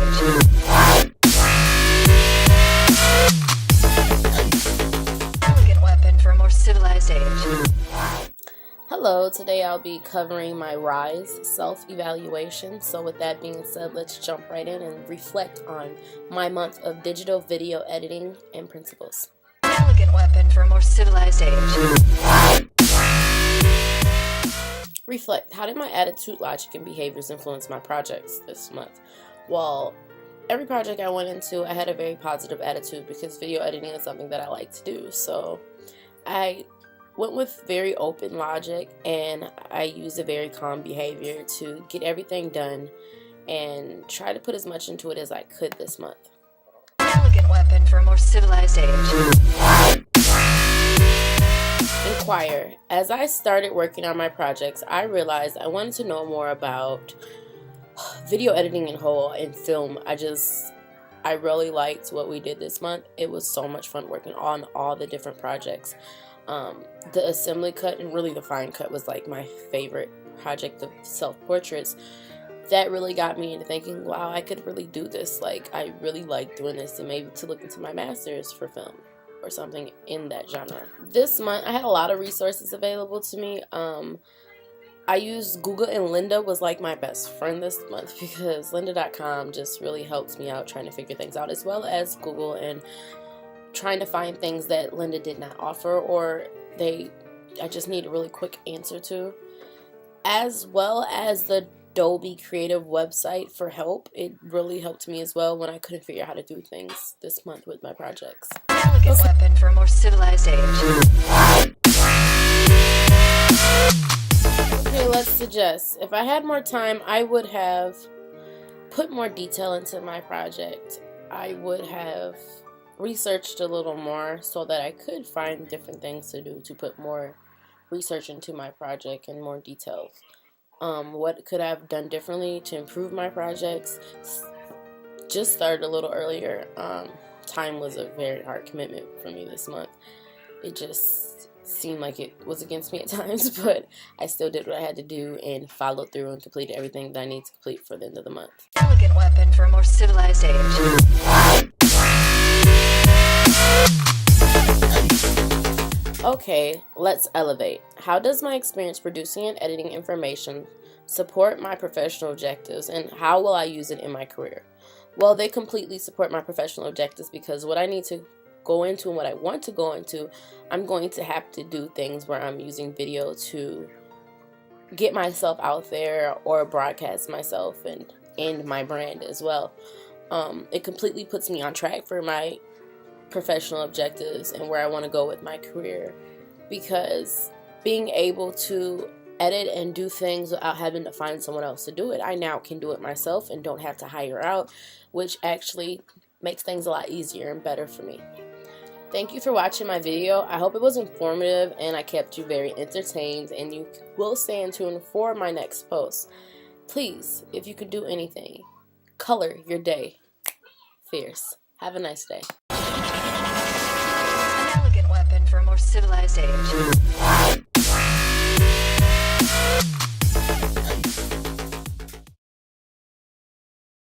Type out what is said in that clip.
Elegant weapon for a more civilized age. Hello, today I'll be covering my RISE self-evaluation. So with that being said, let's jump right in and reflect on my month of digital video editing and principles. Elegant weapon for a more civilized age. Reflect. How did my attitude, logic, and behaviors influence my projects this month? Well, every project I went into, I had a very positive attitude because video editing is something that I like to do. So I went with very open logic, and I used a very calm behavior to get everything done and try to put as much into it as I could this month. Elegant weapon for a more civilized age. Inquire. As I started working on my projects, I realized I wanted to know more about video editing in whole and film. I really liked what we did this month. It was so much fun working on all the different projects. The assembly cut and really the fine cut was like my favorite project of self-portraits. That really got me into thinking, wow, I could really do this. Like, I really like doing this, and maybe to look into my master's for film or something in that genre. This month, I had a lot of resources available to me. I used Google, and Lynda was like my best friend this month because lynda.com just really helps me out trying to figure things out, as well as Google and trying to find things that Lynda did not offer or I just need a really quick answer to, as well as the Adobe Creative website for help. It really helped me as well when I couldn't figure out how to do things this month with my projects. Elegant weapon for a more civilized age. Okay, let's suggest. If I had more time, I would have put more detail into my project. I would have researched a little more so that I could find different things to do to put more research into my project and more details. What could I have done differently to improve my projects? Just started a little earlier. Time was a very hard commitment for me this month. It just seemed like it was against me at times, but I still did what I had to do and followed through and completed everything that I need to complete for the end of the month. Elegant weapon for a more civilized age. Okay, let's elevate. How does my experience producing and editing information support my professional objectives, and how will I use it in my career? Well, they completely support my professional objectives because what I need to go into and what I want to go into, I'm going to have to do things where I'm using video to get myself out there or broadcast myself and my brand as well. It completely puts me on track for my professional objectives and where I want to go with my career, because being able to edit and do things without having to find someone else to do it, I now can do it myself and don't have to hire out, which actually makes things a lot easier and better for me. Thank you for watching my video. I hope it was informative and I kept you very entertained, and you will stay in tune for my next post. Please, if you could do anything, color your day fierce. Have a nice day. An elegant weapon for a more civilized age.